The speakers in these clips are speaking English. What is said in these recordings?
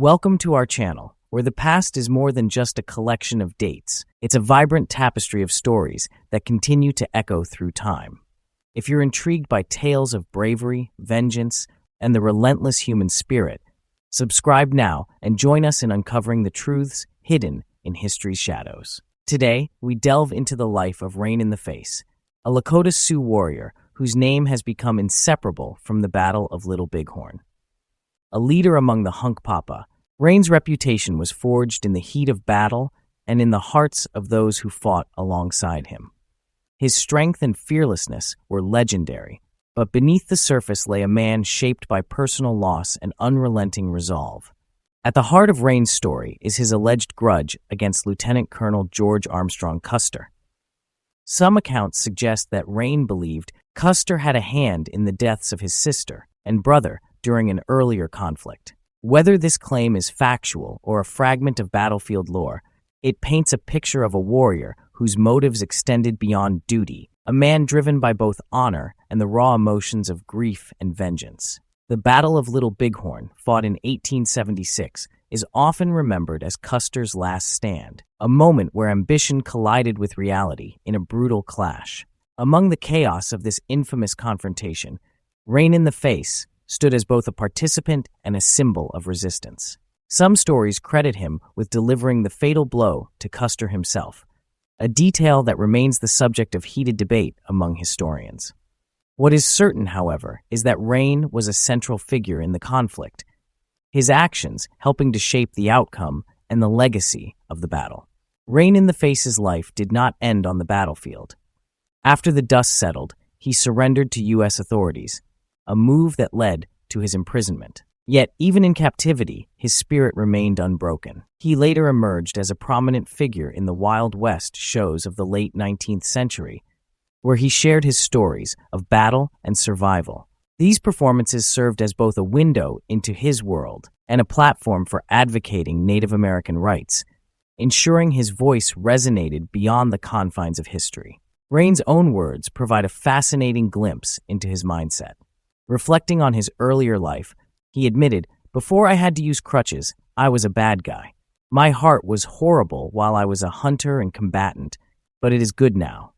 Welcome to our channel, where the past is more than just a collection of dates. It's a vibrant tapestry of stories that continue to echo through time. If you're intrigued by tales of bravery, vengeance, and the relentless human spirit, subscribe now and join us in uncovering the truths hidden in history's shadows. Today, we delve into the life of RainInTheFace, a Lakota Sioux warrior whose name has become inseparable from the Battle of Little Bighorn. A leader among the Hunkpapa, Rain's reputation was forged in the heat of battle and in the hearts of those who fought alongside him. His strength and fearlessness were legendary, but beneath the surface lay a man shaped by personal loss and unrelenting resolve. At the heart of Rain's story is his alleged grudge against Lieutenant Colonel George Armstrong Custer. Some accounts suggest that Rain believed Custer had a hand in the deaths of his sister and brother during an earlier conflict. Whether this claim is factual or a fragment of battlefield lore, it paints a picture of a warrior whose motives extended beyond duty, a man driven by both honor and the raw emotions of grief and vengeance. The Battle of Little Bighorn, fought in 1876, is often remembered as Custer's last stand, a moment where ambition collided with reality in a brutal clash. Among the chaos of this infamous confrontation, RainInTheFace stood as both a participant and a symbol of resistance. Some stories credit him with delivering the fatal blow to Custer himself, a detail that remains the subject of heated debate among historians. What is certain, however, is that Rain was a central figure in the conflict, his actions helping to shape the outcome and the legacy of the battle. RainInTheFace's life did not end on the battlefield. After the dust settled, he surrendered to U.S. authorities, a move that led to his imprisonment. Yet, even in captivity, his spirit remained unbroken. He later emerged as a prominent figure in the Wild West shows of the late 19th century, where he shared his stories of battle and survival. These performances served as both a window into his world and a platform for advocating Native American rights, ensuring his voice resonated beyond the confines of history. Rain's own words provide a fascinating glimpse into his mindset. Reflecting on his earlier life, he admitted, "Before I had to use crutches, I was a bad guy. My heart was horrible while I was a hunter and combatant, but it is good now."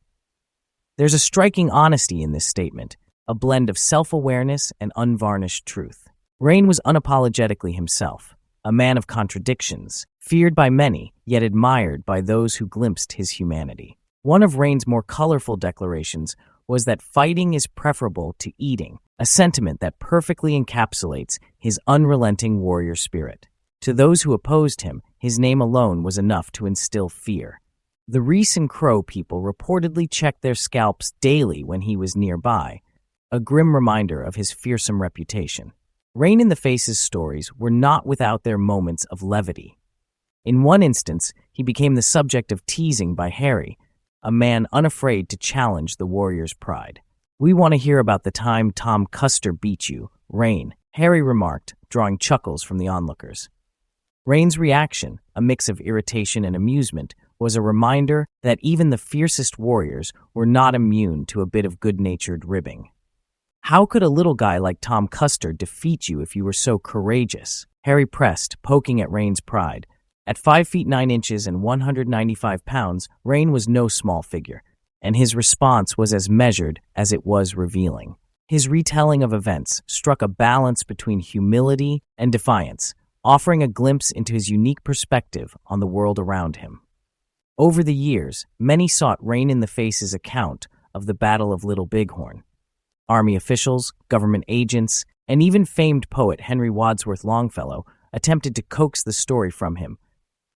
There's a striking honesty in this statement, a blend of self-awareness and unvarnished truth. Rain was unapologetically himself, a man of contradictions, feared by many, yet admired by those who glimpsed his humanity. One of Rain's more colorful declarations was that fighting is preferable to eating, a sentiment that perfectly encapsulates his unrelenting warrior spirit. To those who opposed him, his name alone was enough to instill fear. The Reese and Crow people reportedly checked their scalps daily when he was nearby, a grim reminder of his fearsome reputation. RainInTheFace's stories were not without their moments of levity. In one instance, he became the subject of teasing by Harry, a man unafraid to challenge the warrior's pride. "We want to hear about the time Tom Custer beat you, Rain," Harry remarked, drawing chuckles from the onlookers. Rain's reaction, a mix of irritation and amusement, was a reminder that even the fiercest warriors were not immune to a bit of good-natured ribbing. "How could a little guy like Tom Custer defeat you if you were so courageous?" Harry pressed, poking at Rain's pride. At 5 feet 9 inches and 195 pounds, Rain was no small figure, and his response was as measured as it was revealing. His retelling of events struck a balance between humility and defiance, offering a glimpse into his unique perspective on the world around him. Over the years, many sought RainInTheFace's account of the Battle of Little Bighorn. Army officials, government agents, and even famed poet Henry Wadsworth Longfellow attempted to coax the story from him,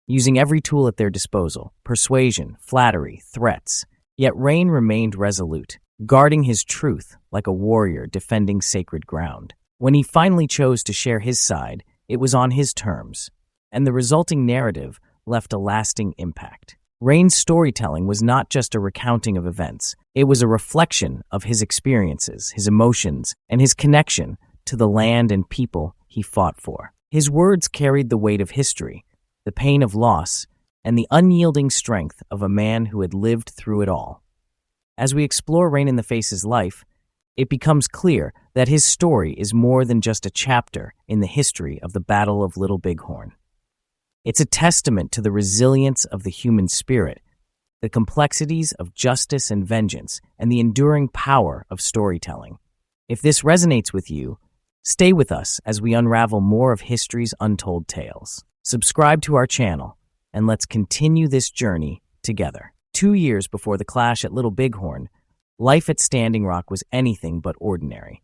using every tool at their disposal: persuasion, flattery, threats. Yet Rain remained resolute, guarding his truth like a warrior defending sacred ground. When he finally chose to share his side, it was on his terms, and the resulting narrative left a lasting impact. Rain's storytelling was not just a recounting of events. It was a reflection of his experiences, his emotions, and his connection to the land and people he fought for. His words carried the weight of history, the pain of loss, and the unyielding strength of a man who had lived through it all. As we explore RainInTheFace's life, it becomes clear that his story is more than just a chapter in the history of the Battle of Little Bighorn. It's a testament to the resilience of the human spirit, the complexities of justice and vengeance, and the enduring power of storytelling. If this resonates with you, stay with us as we unravel more of history's untold tales. Subscribe to our channel, and let's continue this journey together. 2 years before the clash at Little Bighorn, life at Standing Rock was anything but ordinary.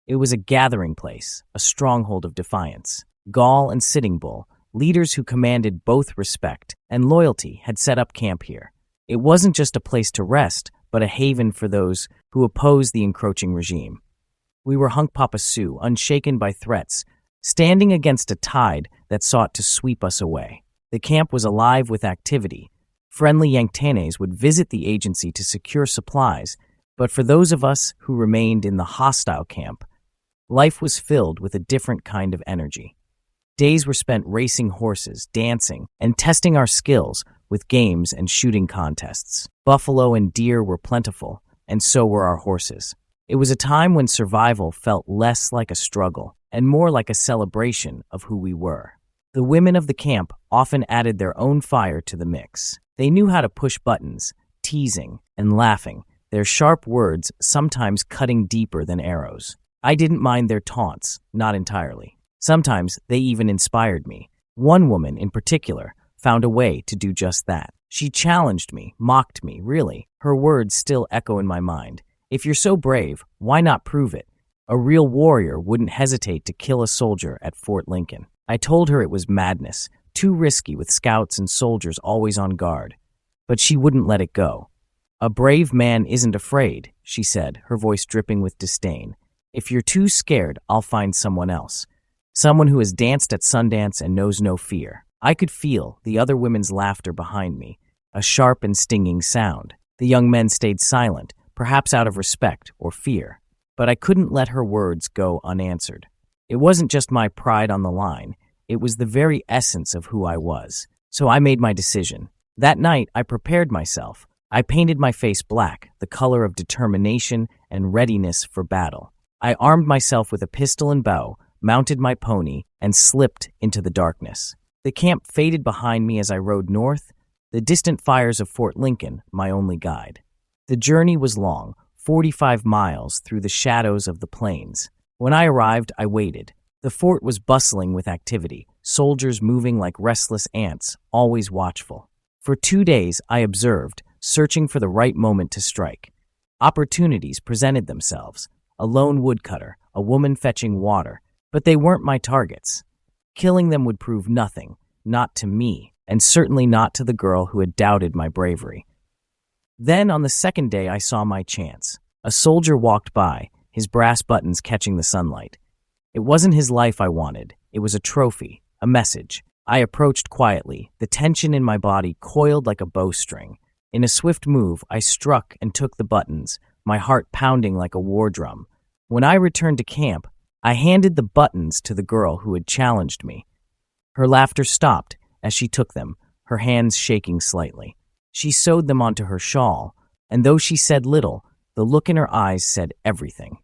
It was a gathering place, a stronghold of defiance. Gaul and Sitting Bull, leaders who commanded both respect and loyalty, had set up camp here. It wasn't just a place to rest, but a haven for those who opposed the encroaching regime. We were Hunkpapa Sioux, unshaken by threats, standing against a tide that sought to sweep us away. The camp was alive with activity. Friendly Yanktanes would visit the agency to secure supplies, but for those of us who remained in the hostile camp, life was filled with a different kind of energy. Days were spent racing horses, dancing, and testing our skills with games and shooting contests. Buffalo and deer were plentiful, and so were our horses. It was a time when survival felt less like a struggle and more like a celebration of who we were. The women of the camp often added their own fire to the mix. They knew how to push buttons, teasing and laughing, their sharp words sometimes cutting deeper than arrows. I didn't mind their taunts, not entirely. Sometimes they even inspired me. One woman in particular found a way to do just that. She challenged me, mocked me, really. Her words still echo in my mind. If you're so brave, why not prove it? A real warrior wouldn't hesitate to kill a soldier at Fort Lincoln. I told her it was madness, too risky with scouts and soldiers always on guard. But she wouldn't let it go. A brave man isn't afraid, she said, her voice dripping with disdain. If you're too scared, I'll find someone else. Someone who has danced at Sundance and knows no fear. I could feel the other women's laughter behind me, a sharp and stinging sound. The young men stayed silent, perhaps out of respect or fear. But I couldn't let her words go unanswered. It wasn't just my pride on the line. It was the very essence of who I was. So I made my decision. That night, I prepared myself. I painted my face black, the color of determination and readiness for battle. I armed myself with a pistol and bow, mounted my pony, and slipped into the darkness. The camp faded behind me as I rode north, the distant fires of Fort Lincoln my only guide. The journey was long, 45 miles through the shadows of the plains. When I arrived, I waited. The fort was bustling with activity, soldiers moving like restless ants, always watchful. For 2 days, I observed, searching for the right moment to strike. Opportunities presented themselves. A lone woodcutter, a woman fetching water, but they weren't my targets. Killing them would prove nothing, not to me, and certainly not to the girl who had doubted my bravery. Then, on the second day, I saw my chance. A soldier walked by, his brass buttons catching the sunlight. It wasn't his life I wanted. It was a trophy, a message. I approached quietly, the tension in my body coiled like a bowstring. In a swift move, I struck and took the buttons, my heart pounding like a war drum. When I returned to camp, I handed the buttons to the girl who had challenged me. Her laughter stopped as she took them, her hands shaking slightly. She sewed them onto her shawl, and though she said little, the look in her eyes said everything.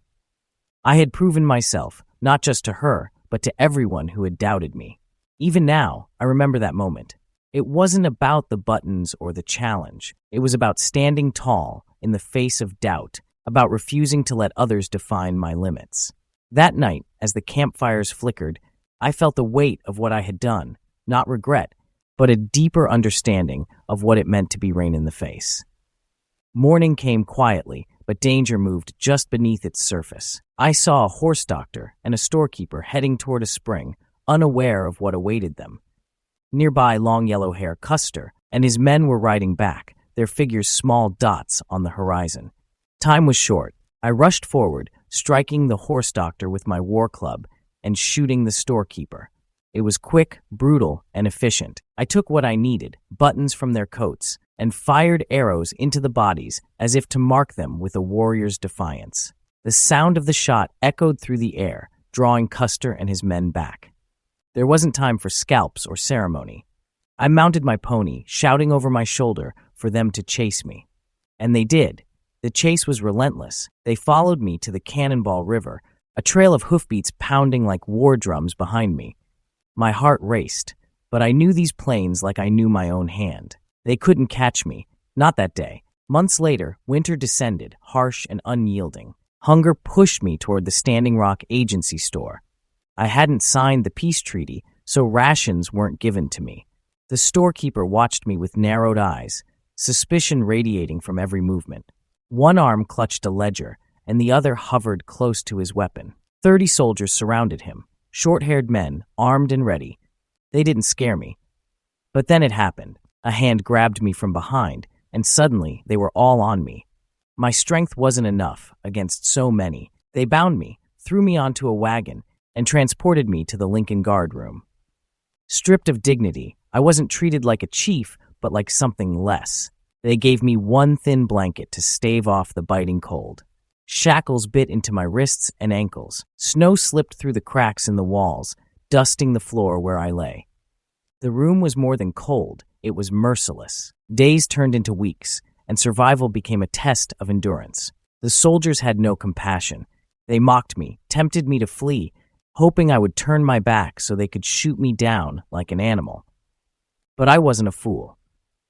I had proven myself, not just to her, but to everyone who had doubted me. Even now, I remember that moment. It wasn't about the buttons or the challenge. It was about standing tall in the face of doubt, about refusing to let others define my limits. That night, as the campfires flickered, I felt the weight of what I had done, not regret, but a deeper understanding of what it meant to be RainInTheFace. Morning came quietly, but danger moved just beneath its surface. I saw a horse doctor and a storekeeper heading toward a spring, unaware of what awaited them. Nearby, long yellow hair Custer and his men were riding back, their figures small dots on the horizon. Time was short. I rushed forward, striking the horse doctor with my war club and shooting the storekeeper. It was quick, brutal, and efficient. I took what I needed, buttons from their coats, and fired arrows into the bodies as if to mark them with a warrior's defiance. The sound of the shot echoed through the air, drawing Custer and his men back. There wasn't time for scalps or ceremony. I mounted my pony, shouting over my shoulder for them to chase me. And they did. The chase was relentless. They followed me to the Cannonball River, a trail of hoofbeats pounding like war drums behind me. My heart raced, but I knew these plains like I knew my own hand. They couldn't catch me, not that day. Months later, winter descended, harsh and unyielding. Hunger pushed me toward the Standing Rock Agency store. I hadn't signed the peace treaty, so rations weren't given to me. The storekeeper watched me with narrowed eyes, suspicion radiating from every movement. One arm clutched a ledger, and the other hovered close to his weapon. 30 soldiers surrounded him, short-haired men, armed and ready. They didn't scare me. But then it happened. A hand grabbed me from behind, and suddenly they were all on me. My strength wasn't enough against so many. They bound me, threw me onto a wagon, and transported me to the Lincoln Guard room. Stripped of dignity, I wasn't treated like a chief, but like something less. They gave me one thin blanket to stave off the biting cold. Shackles bit into my wrists and ankles. Snow slipped through the cracks in the walls, dusting the floor where I lay. The room was more than cold, it was merciless. Days turned into weeks, and survival became a test of endurance. The soldiers had no compassion. They mocked me, tempted me to flee, hoping I would turn my back so they could shoot me down like an animal. But I wasn't a fool.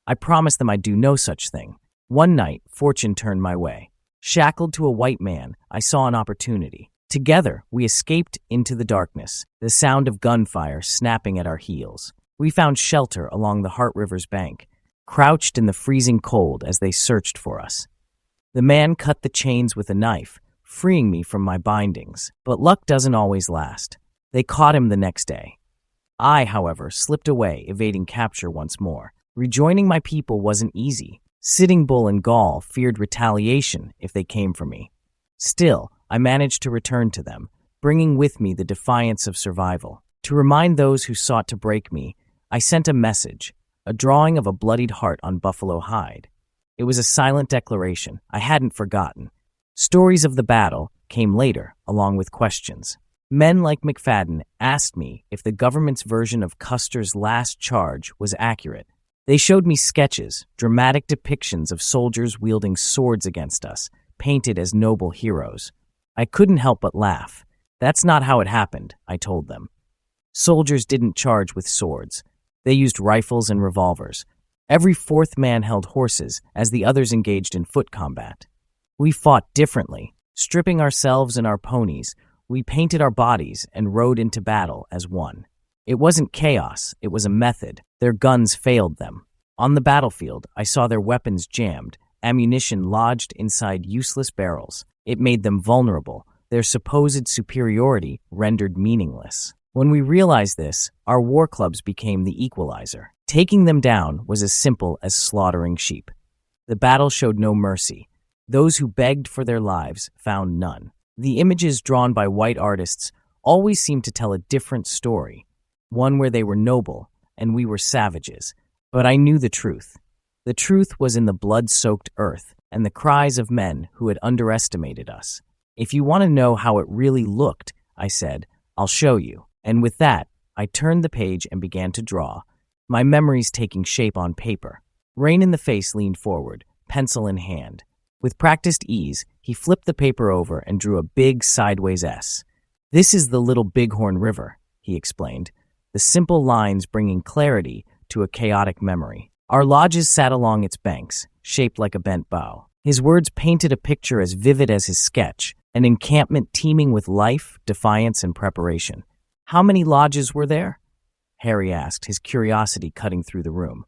I promised them I'd do no such thing. One night, fortune turned my way. Shackled to a white man, I saw an opportunity. Together, we escaped into the darkness, the sound of gunfire snapping at our heels. We found shelter along the Heart River's bank, crouched in the freezing cold as they searched for us. The man cut the chains with a knife, freeing me from my bindings. But luck doesn't always last. They caught him the next day. I, however, slipped away, evading capture once more. Rejoining my people wasn't easy. Sitting Bull and Gall feared retaliation if they came for me. Still, I managed to return to them, bringing with me the defiance of survival. To remind those who sought to break me, I sent a message, a drawing of a bloodied heart on buffalo hide. It was a silent declaration. I hadn't forgotten. Stories of the battle came later, along with questions. Men like McFadden asked me if the government's version of Custer's last charge was accurate. They showed me sketches, dramatic depictions of soldiers wielding swords against us, painted as noble heroes. I couldn't help but laugh. That's not how it happened, I told them. Soldiers didn't charge with swords. They used rifles and revolvers. Every fourth man held horses as the others engaged in foot combat. We fought differently. Stripping ourselves and our ponies, we painted our bodies and rode into battle as one. It wasn't chaos, it was a method. Their guns failed them. On the battlefield, I saw their weapons jammed, ammunition lodged inside useless barrels. It made them vulnerable, their supposed superiority rendered meaningless. When we realized this, our war clubs became the equalizer. Taking them down was as simple as slaughtering sheep. The battle showed no mercy. Those who begged for their lives found none. The images drawn by white artists always seemed to tell a different story, one where they were noble and we were savages. But I knew the truth. The truth was in the blood-soaked earth and the cries of men who had underestimated us. If you want to know how it really looked, I said, I'll show you. And with that, I turned the page and began to draw, my memories taking shape on paper. RainInTheFace leaned forward, pencil in hand. With practiced ease, he flipped the paper over and drew a big sideways S. This is the Little Bighorn River, he explained, the simple lines bringing clarity to a chaotic memory. Our lodges sat along its banks, shaped like a bent bow. His words painted a picture as vivid as his sketch, an encampment teeming with life, defiance, and preparation. How many lodges were there? Harry asked, his curiosity cutting through the room.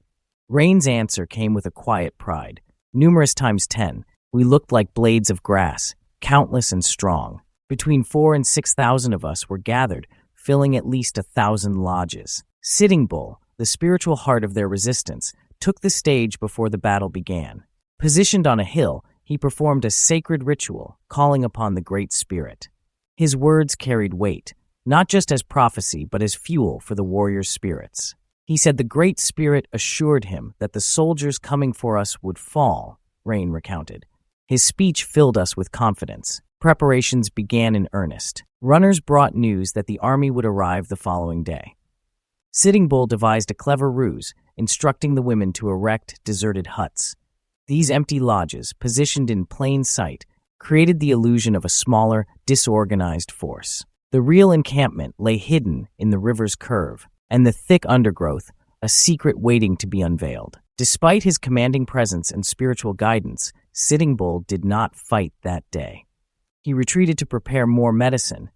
Rain's answer came with a quiet pride. Numerous times 10. We looked like blades of grass, countless and strong. Between 4,000 and 6,000 of us were gathered, filling at least 1,000 lodges. Sitting Bull, the spiritual heart of their resistance, took the stage before the battle began. Positioned on a hill, he performed a sacred ritual, calling upon the Great Spirit. His words carried weight, not just as prophecy, but as fuel for the warriors' spirits. He said the Great Spirit assured him that the soldiers coming for us would fall, Rain recounted. His speech filled us with confidence. Preparations began in earnest. Runners brought news that the army would arrive the following day. Sitting Bull devised a clever ruse, instructing the women to erect deserted huts. These empty lodges, positioned in plain sight, created the illusion of a smaller, disorganized force. The real encampment lay hidden in the river's curve, and the thick undergrowth, a secret waiting to be unveiled. Despite his commanding presence and spiritual guidance, Sitting Bull did not fight that day. He retreated to prepare more medicine,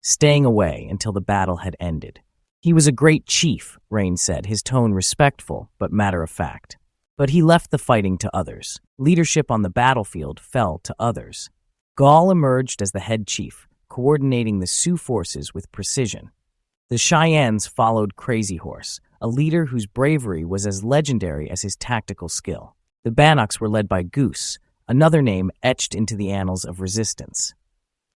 staying away until the battle had ended. He was a great chief, Rain said, his tone respectful but matter-of-fact. But he left the fighting to others. Leadership on the battlefield fell to others. Gaul emerged as the head chief, coordinating the Sioux forces with precision. The Cheyennes followed Crazy Horse, a leader whose bravery was as legendary as his tactical skill. The Bannocks were led by Goose, another name etched into the annals of resistance.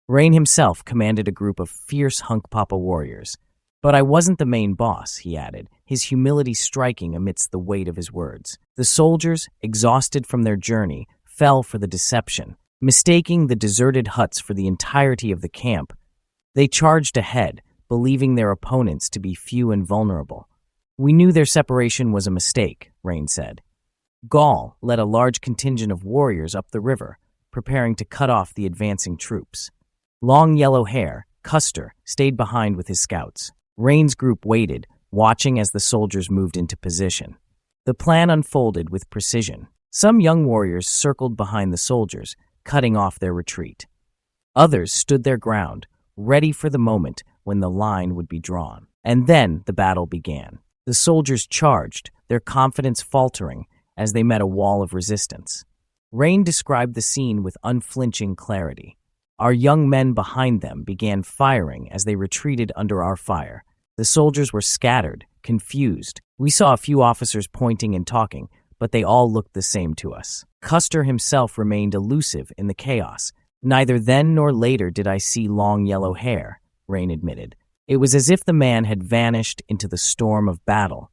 Rain himself commanded a group of fierce Hunkpapa warriors. But I wasn't the main boss, he added, his humility striking amidst the weight of his words. The soldiers, exhausted from their journey, fell for the deception. Mistaking the deserted huts for the entirety of the camp, they charged ahead, believing their opponents to be few and vulnerable. We knew their separation was a mistake, Rain said. Gaul led a large contingent of warriors up the river, preparing to cut off the advancing troops. Long Yellow Hair, Custer, stayed behind with his scouts. Rain's group waited, watching as the soldiers moved into position. The plan unfolded with precision. Some young warriors circled behind the soldiers, cutting off their retreat. Others stood their ground, ready for the moment when the line would be drawn. And then the battle began. The soldiers charged, their confidence faltering as they met a wall of resistance. Rain described the scene with unflinching clarity. Our young men behind them began firing as they retreated under our fire. The soldiers were scattered, confused. We saw a few officers pointing and talking, but they all looked the same to us. Custer himself remained elusive in the chaos. Neither then nor later did I see Long Yellow Hair, Rain admitted. It was as if the man had vanished into the storm of battle,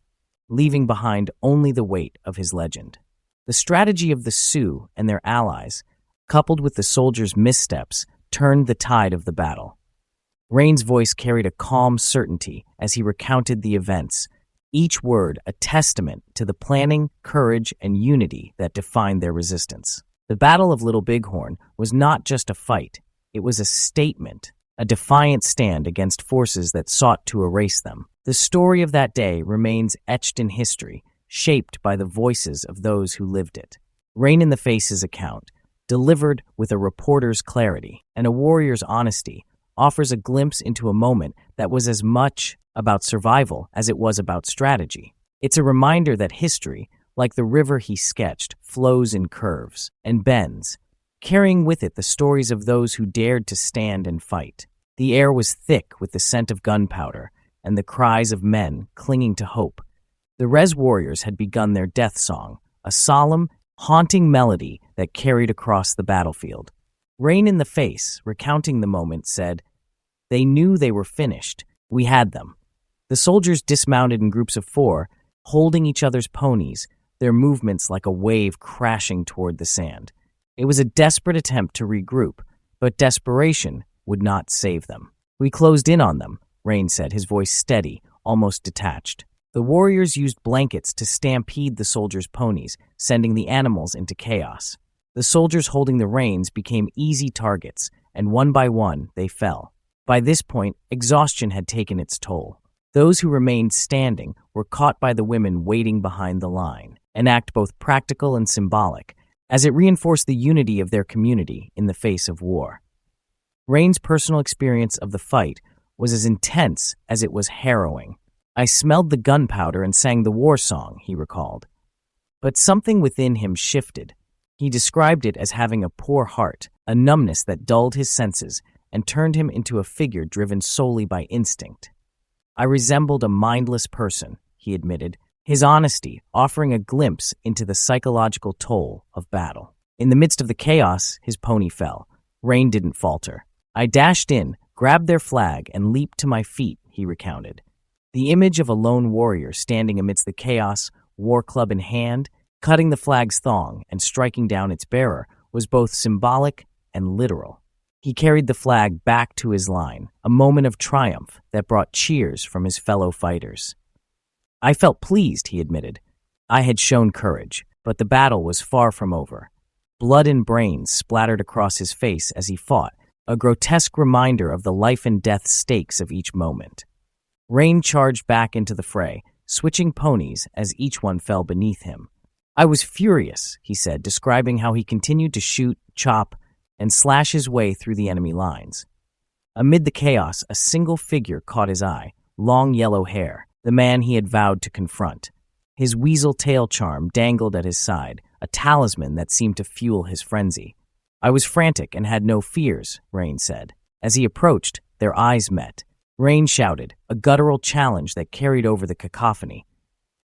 leaving behind only the weight of his legend. The strategy of the Sioux and their allies, coupled with the soldiers' missteps, turned the tide of the battle. Rain's voice carried a calm certainty as he recounted the events, each word a testament to the planning, courage, and unity that defined their resistance. The Battle of Little Bighorn was not just a fight, it was a statement, a defiant stand against forces that sought to erase them. The story of that day remains etched in history, shaped by the voices of those who lived it. RainInTheFace's account, delivered with a reporter's clarity and a warrior's honesty, offers a glimpse into a moment that was as much about survival as it was about strategy. It's a reminder that history, like the river he sketched, flows in curves and bends, carrying with it the stories of those who dared to stand and fight. The air was thick with the scent of gunpowder and the cries of men clinging to hope. The Res warriors had begun their death song, a solemn, haunting melody that carried across the battlefield. RainInTheFace, recounting the moment, said, "They knew they were finished. We had them." The soldiers dismounted in groups of 4, holding each other's ponies, their movements like a wave crashing toward the sand. It was a desperate attempt to regroup, but desperation would not save them. "We closed in on them," Rain said, his voice steady, almost detached. The warriors used blankets to stampede the soldiers' ponies, sending the animals into chaos. The soldiers holding the reins became easy targets, and one by one they fell. By this point, exhaustion had taken its toll. Those who remained standing were caught by the women waiting behind the line, an act both practical and symbolic, as it reinforced the unity of their community in the face of war. Rain's personal experience of the fight was as intense as it was harrowing. "I smelled the gunpowder and sang the war song," he recalled. But something within him shifted. He described it as having a poor heart, a numbness that dulled his senses and turned him into a figure driven solely by instinct. "I resembled a mindless person," he admitted, his honesty offering a glimpse into the psychological toll of battle. In the midst of the chaos, his pony fell. Rain didn't falter. "I dashed in, grabbed their flag, and leaped to my feet," he recounted. The image of a lone warrior standing amidst the chaos, war club in hand, cutting the flag's thong and striking down its bearer was both symbolic and literal. He carried the flag back to his line, a moment of triumph that brought cheers from his fellow fighters. "I felt pleased," he admitted. "I had shown courage. But the battle was far from over. Blood and brains splattered across his face as he fought, a grotesque reminder of the life and death stakes of each moment. Rain charged back into the fray, switching ponies as each one fell beneath him. "I was furious," he said, describing how he continued to shoot, chop, and slash his way through the enemy lines. Amid the chaos, a single figure caught his eye, long yellow hair, the man he had vowed to confront. His weasel tail charm dangled at his side, a talisman that seemed to fuel his frenzy. "I was frantic and had no fears," Rain said. As he approached, their eyes met. Rain shouted, a guttural challenge that carried over the cacophony.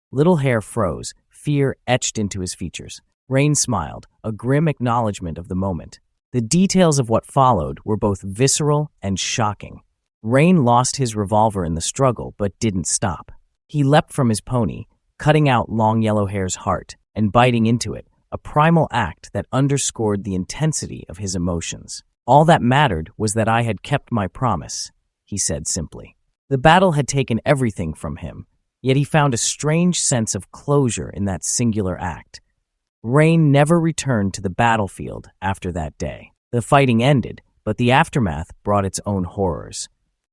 Little Hair froze, fear etched into his features. Rain smiled, a grim acknowledgement of the moment. The details of what followed were both visceral and shocking. Rain lost his revolver in the struggle, but didn't stop. He leapt from his pony, cutting out Long Yellow Hair's heart and biting into it, a primal act that underscored the intensity of his emotions. "All that mattered was that I had kept my promise," he said simply. The battle had taken everything from him, yet he found a strange sense of closure in that singular act. Rain never returned to the battlefield after that day. The fighting ended, but the aftermath brought its own horrors.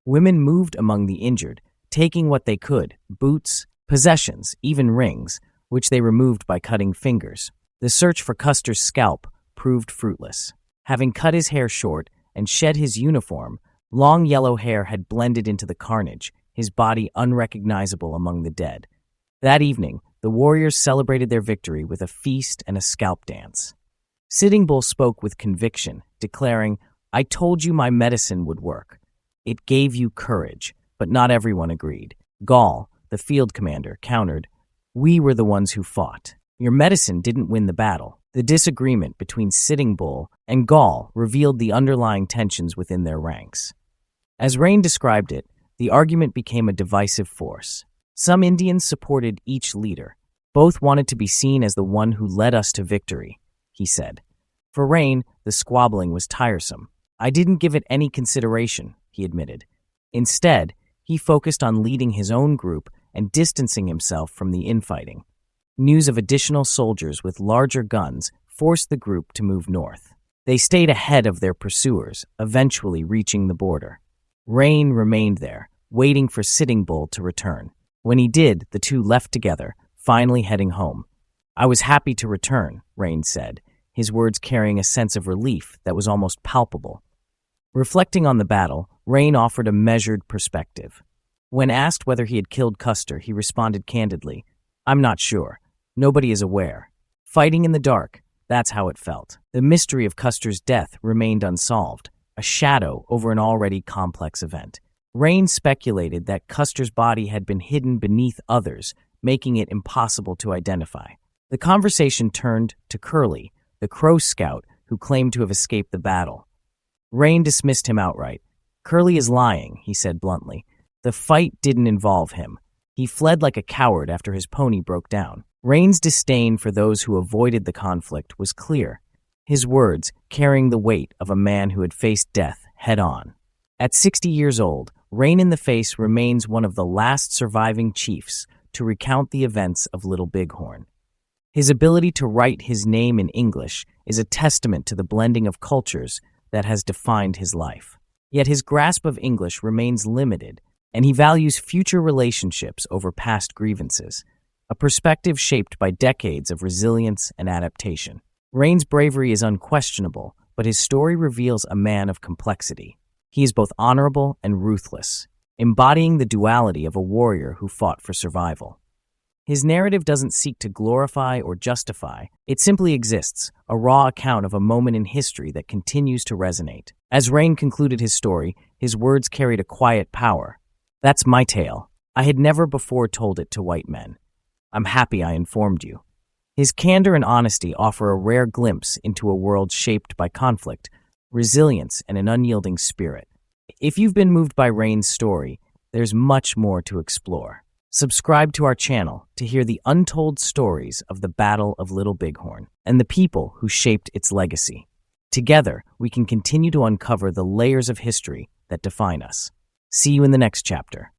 Women moved among the injured, taking what they could, boots, possessions, even rings, which they removed by cutting fingers. The search for Custer's scalp proved fruitless. Having cut his hair short and shed his uniform, Long Yellow Hair had blended into the carnage, his body unrecognizable among the dead. That evening, the warriors celebrated their victory with a feast and a scalp dance. Sitting Bull spoke with conviction, declaring, "I told you my medicine would work. It gave you courage," but not everyone agreed. Gall, the field commander, countered, "We were the ones who fought. Your medicine didn't win the battle." The disagreement between Sitting Bull and Gall revealed the underlying tensions within their ranks. As Rain described it, the argument became a divisive force. Some Indians supported each leader. "Both wanted to be seen as the one who led us to victory," he said. For Rain, the squabbling was tiresome. "I didn't give it any consideration," he admitted. Instead, he focused on leading his own group and distancing himself from the infighting. News of additional soldiers with larger guns forced the group to move north. They stayed ahead of their pursuers, eventually reaching the border. Rain remained there, waiting for Sitting Bull to return. When he did, the two left together, finally heading home. "I was happy to return," Rain said, his words carrying a sense of relief that was almost palpable. Reflecting on the battle, Rain offered a measured perspective. When asked whether he had killed Custer, he responded candidly, "I'm not sure. Nobody is aware. Fighting in the dark, that's how it felt." The mystery of Custer's death remained unsolved, a shadow over an already complex event. Rain speculated that Custer's body had been hidden beneath others, making it impossible to identify. The conversation turned to Curly, the Crow Scout who claimed to have escaped the battle. Rain dismissed him outright. "Curly is lying," he said bluntly. "The fight didn't involve him. He fled like a coward after his pony broke down." Rain's disdain for those who avoided the conflict was clear, his words carrying the weight of a man who had faced death head-on. At 60 years old, RainInTheFace remains one of the last surviving chiefs to recount the events of Little Bighorn. His ability to write his name in English is a testament to the blending of cultures that has defined his life. Yet his grasp of English remains limited, and he values future relationships over past grievances, a perspective shaped by decades of resilience and adaptation. Rain's bravery is unquestionable, but his story reveals a man of complexity. He is both honorable and ruthless, embodying the duality of a warrior who fought for survival. His narrative doesn't seek to glorify or justify, it simply exists, a raw account of a moment in history that continues to resonate. As Rain concluded his story, his words carried a quiet power. "That's my tale. I had never before told it to white men. I'm happy I informed you." His candor and honesty offer a rare glimpse into a world shaped by conflict, resilience, and an unyielding spirit. If you've been moved by Rain's story, there's much more to explore. Subscribe to our channel to hear the untold stories of the Battle of Little Bighorn and the people who shaped its legacy. Together, we can continue to uncover the layers of history that define us. See you in the next chapter.